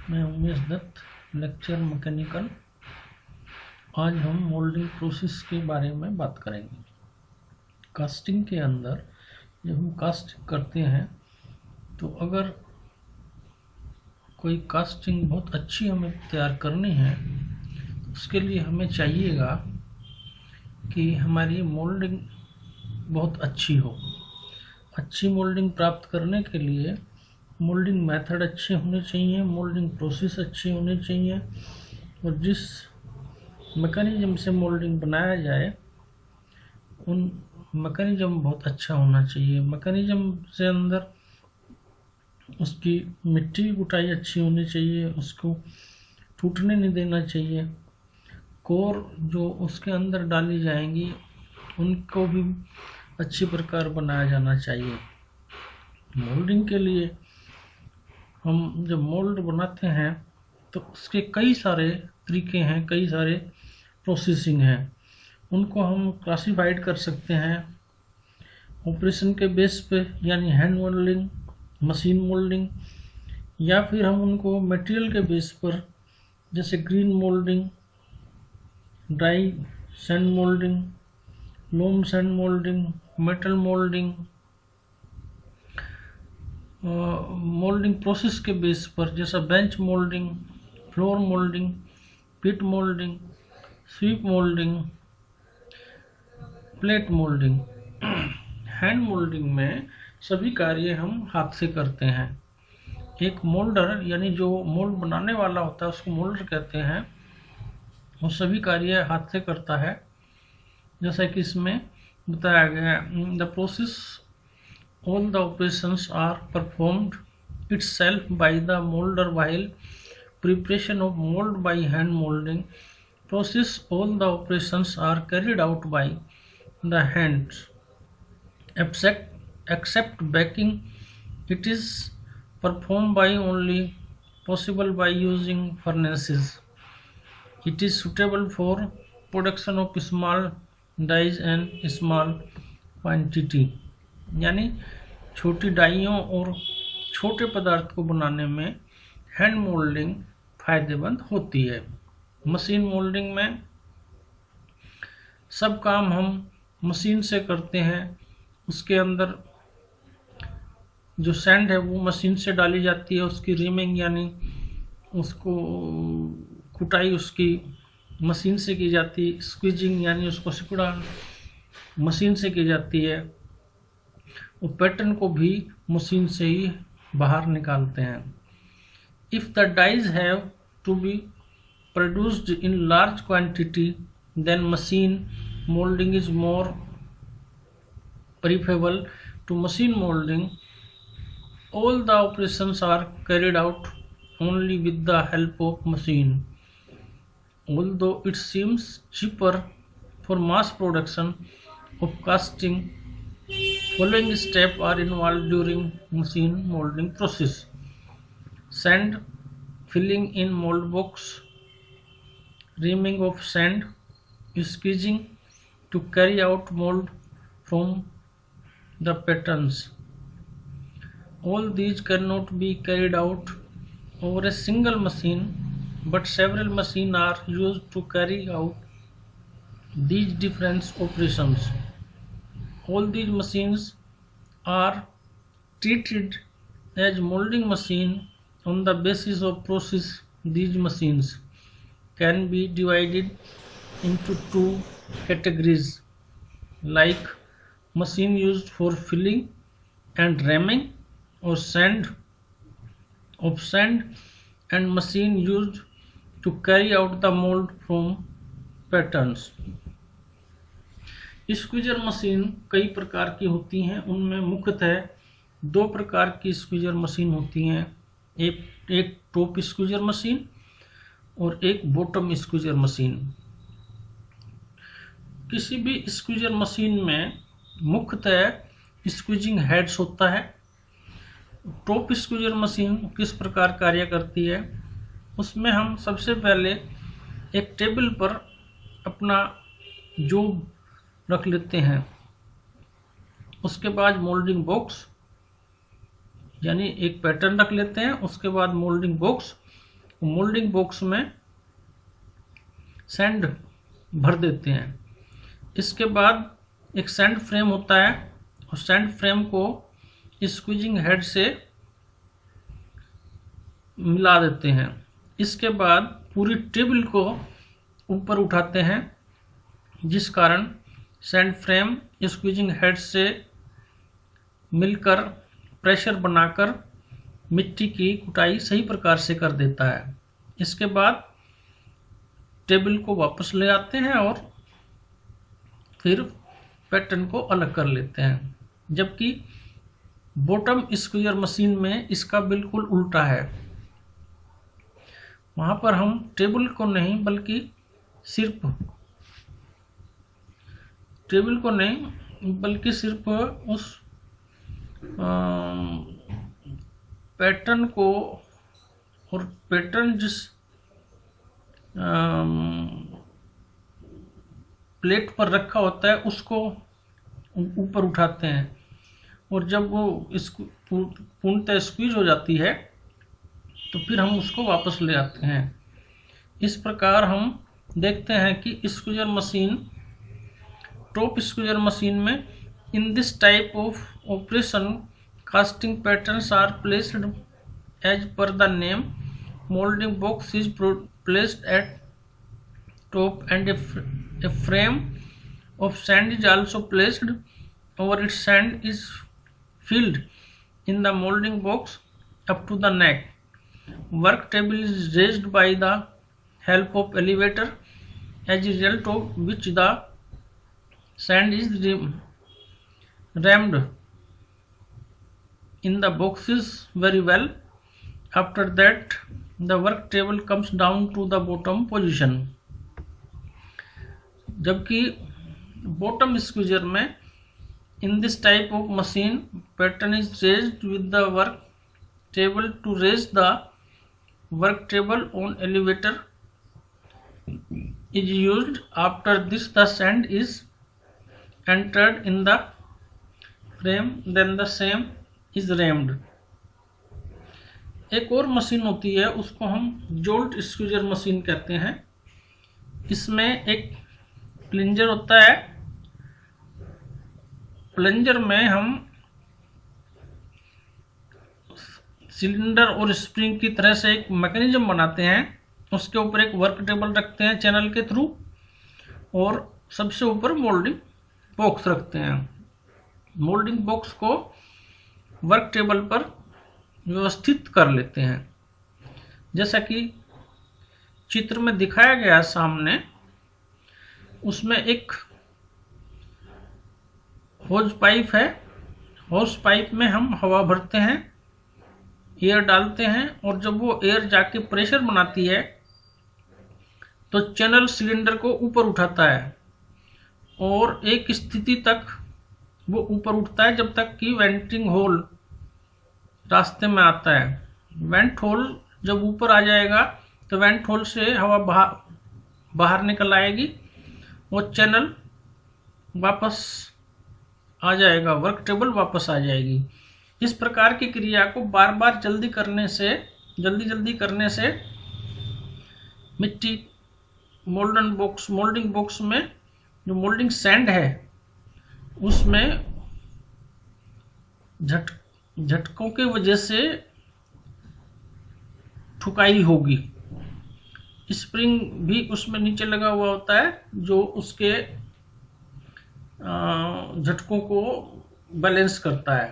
मैं Umesh Dutt, lecture mechanical. आज हम मोल्डिंग प्रोसेस के बारे में बात करेंगे। कास्टिंग के अंदर जब हम कास्ट करते हैं तो अगर कोई कास्टिंग बहुत अच्छी हमें तैयार करनी है तो उसके लिए हमें चाहिएगा कि हमारी मोल्डिंग बहुत अच्छी हो। अच्छी मोल्डिंग प्राप्त करने के लिए मोल्डिंग मेथड अच्छे होने चाहिए, मोल्डिंग प्रोसेस अच्छी होनी चाहिए और जिस मैकेनिज्म से मोल्डिंग बनाया जाए उन मैकेनिज्म बहुत अच्छा होना चाहिए। मैकेनिज्म से अंदर उसकी मिट्टी की कुटाई अच्छी होनी चाहिए, उसको टूटने नहीं देना चाहिए। कोर जो उसके अंदर डाली जाएंगी उनको भी अच्छी प्रकार बनाया जाना चाहिए। मोल्डिंग के लिए हम जब मोल्ड बनाते हैं तो उसके कई सारे तरीके हैं, कई सारे प्रोसेसिंग हैं। उनको हम क्लासिफाइड कर सकते हैं ऑपरेशन के बेस पे, यानी हैंड मोल्डिंग, मशीन मोल्डिंग, या फिर हम उनको मटेरियल के बेस पर जैसे green moulding, dry sand moulding, loam sand moulding, metal moulding, moulding process के बेस पर जैसा bench moulding, floor moulding, pit moulding, sweep moulding, plate moulding. Hand moulding में सभी कार्य हम हाथ से करते हैं। एक मोल्डर यानी जो मोल्ड बनाने वाला होता है उसको मोल्डर कहते हैं। वो सभी कार्य हाथ से करता है। जैसा कि इसमें बताया गया है, the process all the operations are performed itself by the molder while preparation of mold by hand molding process all the operations are carried out by the hands except baking. It is performed by only possible by using furnaces. It is suitable for production of small dies and small quantity, यानी छोटी डाइयों और छोटे पदार्थ को बनाने में hand moulding फायदेमंद होती है। मशीन मोल्डिंग में सब काम हम मशीन से करते हैं। उसके अंदर जो सैंड है वो मशीन से डाली जाती है, उसकी रीमिंग यानी उसको कुटाई उसकी मशीन से की जाती है, स्क्वीजिंग यानी उसको सिकुड़ा मशीन से की जाती है, और पैटर्न को भी मशीन से ही बाहर निकालते हैं। If the dies have to be produced in large quantity then machine moulding is more preferable to machine moulding. All the operations are carried out only with the help of machine. Although it seems cheaper for mass production of casting, following steps are involved during machine molding process: sand filling in mold box, reaming of sand, squeezing to carry out mold from the patterns. All these cannot be carried out over a single machine, but several machines are used to carry out these different operations. All these machines are treated as molding machine on the basis of process. These machines can be divided into two categories, like machine used for filling and ramming or sand, and machine used to carry out the mold from patterns. Squeezer machine कई प्रकार की होती हैं। उनमें मुख्यतः दो प्रकार की स्क्वीजर मशीन होती हैं, एक टॉप स्क्वीजर मशीन और एक बॉटम स्क्वीजर मशीन। किसी भी स्क्वीजर मशीन में मुख्यतः स्क्वीजिंग हेड्स होता है। टॉप स्क्वीजर मशीन किस प्रकार कार्य करती है, उसमें हम सबसे पहले एक टेबल पर अपना जोब रख लेते हैं। उसके बाद मोल्डिंग बॉक्स यानी एक पैटर्न रख लेते हैं। उसके बाद मोल्डिंग बॉक्स मोल्डिंग बॉक्स में सैंड भर देते हैं। इसके बाद एक सैंड फ्रेम होता है और सैंड फ्रेम को स्क्वीजिंग हेड से मिला देते हैं। इसके बाद पूरी टेबल को ऊपर उठाते हैं, जिस कारण सैंड फ्रेम स्क्वीजिंग हेड से मिलकर प्रेशर बनाकर मिट्टी की कुटाई सही प्रकार से कर देता है। इसके बाद टेबल को वापस ले आते हैं और फिर पैटर्न को अलग कर लेते हैं, जबकि बॉटम स्क्वीजर मशीन में इसका बिल्कुल उल्टा है। वहां पर हम टेबल को नहीं बल्कि सिर्फ उस पैटर्न को और पैटर्न जिस प्लेट पर रखा होता है उसको ऊपर उठाते हैं, और जब वो इसको पूर्णतः स्क्वीज हो जाती है तो फिर हम उसको वापस ले आते हैं। इस प्रकार हम देखते हैं कि squeezer machine, top squeezer machine में in this type of operation casting patterns are placed as per the name. Molding box is placed at top and a frame of sand is also placed over it. Sand is filled in the molding box up to the neck. Work table is raised by the help of elevator, as a result of which the sand is rammed in the boxes very well. After that the work table comes down to the bottom position. जबकि bottom squeezer में in this type of machine pattern is raised with the work table. To raise the work table on elevator is used. After this the sand is entered in the frame, then the same is rammed. एक और machine होती है, उसको हम jolt squeezer machine कहते हैं। इसमें एक प्लंजर होता है। प्लंजर में हम सिलेंडर और स्प्रिंग की तरह से एक मैकेनिज्म बनाते हैं। उसके ऊपर एक वर्क टेबल रखते हैं चैनल के थ्रू, और सबसे ऊपर मोल्डिंग बॉक्स रखते हैं। मोल्डिंग बॉक्स को वर्क टेबल पर व्यवस्थित कर लेते हैं, जैसा कि चित्र में दिखाया गया सामने। उसमें एक होज पाइप है। होज पाइप में हम हवा भरते हैं, एयर डालते हैं, और जब वो एयर जाके प्रेशर बनाती है तो चैनल सिलेंडर को ऊपर उठाता है, और एक स्थिति तक वो ऊपर उठता है जब तक कि वेंटिंग होल रास्ते में आता है। वेंट होल जब ऊपर आ जाएगा तो वेंट होल से हवा बाहर निकल आएगी और चैनल वापस आ जाएगा, वर्क टेबल वापस आ जाएगी। इस प्रकार की क्रिया को बार बार जल्दी करने से मिट्टी मोल्डिंग बॉक्स में जो मोल्डिंग सैंड है उसमें झटकों के वजह से ठुकाई होगी। स्प्रिंग भी उसमें नीचे लगा हुआ होता है जो उसके झटकों को बैलेंस करता है।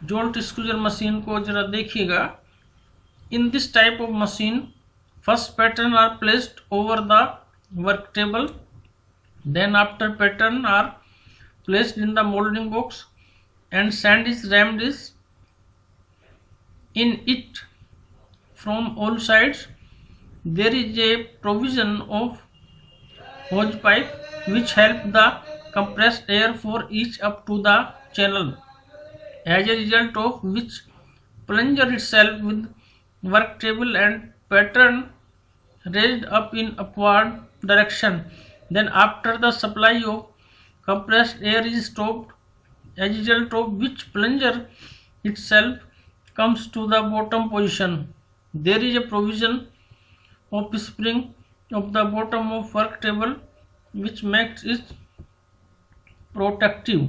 जोल्ट स्क्वीजर मशीन को जरा देखिएगा। In this type of machine first pattern are placed over the work table, then after pattern are placed in the molding box and sand is rammed in it from all sides. There is a provision of hose pipe which help the compressed air for each up to the channel, as a result of which plunger itself with work table and pattern raised up in upward direction. Then after the supply of compressed air is stopped, as a result of which plunger itself comes to the bottom position. there is a provision of spring of the bottom of work table which makes it protective.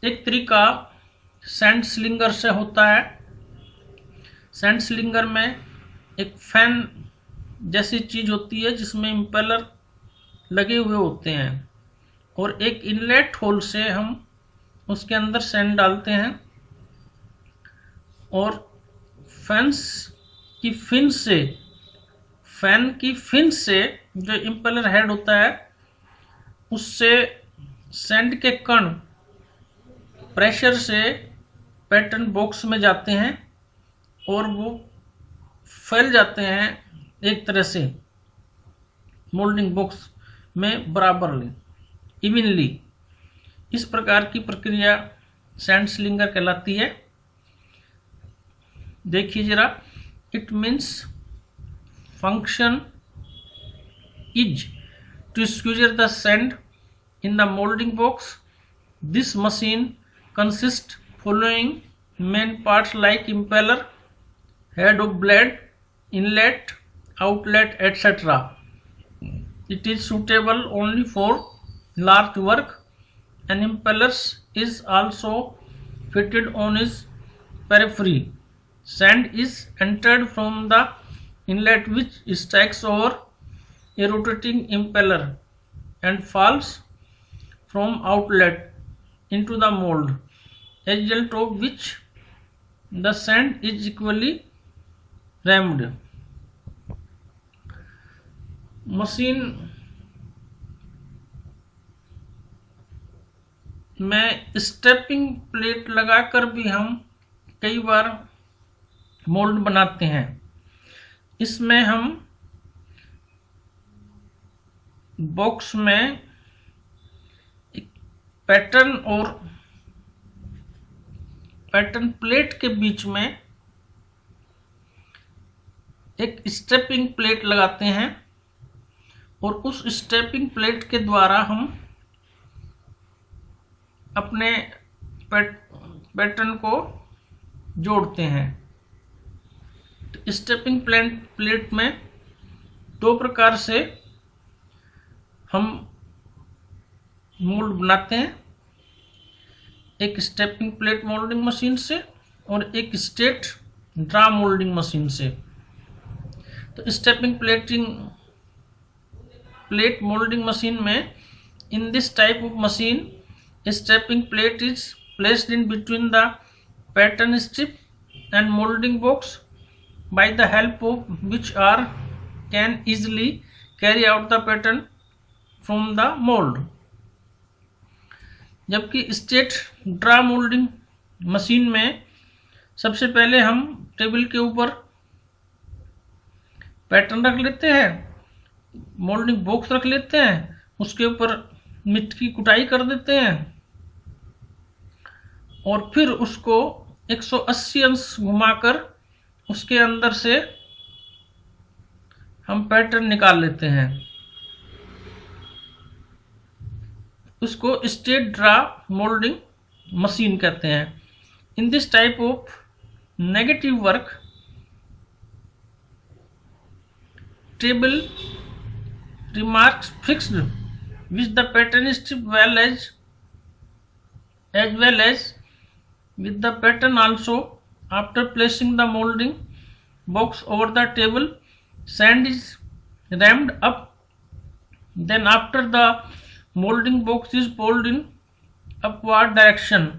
एक तरीका sand slinger से होता है। Sand slinger में एक fan जैसी चीज होती है जिसमें इंपेलर लगे हुए होते हैं और एक इनलेट होल से हम उसके अंदर सैंड डालते हैं और फैन की फिन से जो इंपेलर हेड होता है उससे सैंड के कण प्रेशर से पैटर्न बॉक्स में जाते हैं और वो फैल जाते हैं एक तरह से मोल्डिंग बॉक्स में बराबरली, इवनली। इस प्रकार की प्रक्रिया सैंड स्लिंगर कहलाती है। देखिए जरा, it means function is to squeezer the sand in the moulding box. This machine consist following main parts like impeller, head of blade, inlet, outlet, etc. It is suitable only for large work. An impeller is also fitted on its periphery. Sand is entered from the inlet which stacks over a rotating impeller and falls from outlet into the mold, as a result of which the sand is equally rammed. Machine में stepping plate लगाकर भी हम कई बार mould बनाते हैं। इसमें हम box में एक पैटर्न और पैटर्न प्लेट के बीच में एक स्टेपिंग प्लेट लगाते हैं और उस स्टेपिंग प्लेट के द्वारा हम अपने पैटर्न को जोड़ते हैं। तो स्टेपिंग प्लेट में दो प्रकार से हम मोल्ड बनाते हैं, एक स्टेपिंग प्लेट मोल्डिंग मशीन से और एक स्ट्रेट ड्रा मोल्डिंग मशीन से। तो स्टेपिंग प्लेट मोल्डिंग मशीन में, in this type of machine, stepping plate is placed in between the pattern strip and moulding box by the help of which are can easily carry out the pattern from the mould. जबकि straight draw moulding machine में सबसे पहले हम table के ऊपर pattern रख लेते हैं, मोल्डिंग बॉक्स रख लेते हैं, उसके ऊपर मिट्टी की कुटाई कर देते हैं और फिर उसको 180 अंश घुमाकर उसके अंदर से हम पैटर्न निकाल लेते हैं। उसको स्ट्रेट ड्रा मोल्डिंग मशीन कहते हैं। इन this type of negative work, table remarks fixed with the pattern strip as well as with the pattern also. After placing the molding box over the table, sand is rammed up. Then after the molding box is pulled in upward direction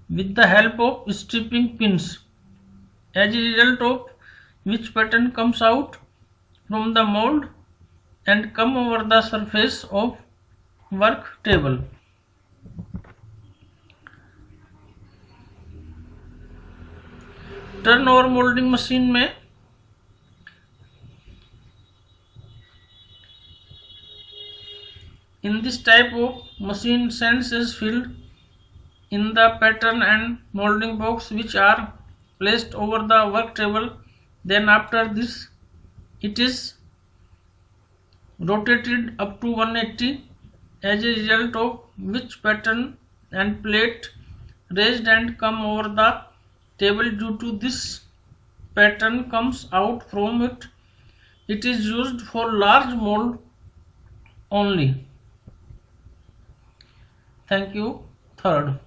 with the help of stripping pins, as a result of which pattern comes out from the mold and come over the surface of work table. Turn over moulding machine में in this type of machine, sand is filled in the pattern and molding box which are placed over the work table. Then after this it is rotated up to 180, as a result of which pattern and plate raised and come over the table. Due to this pattern comes out from it. It is used for large mold only. Thank you. Third.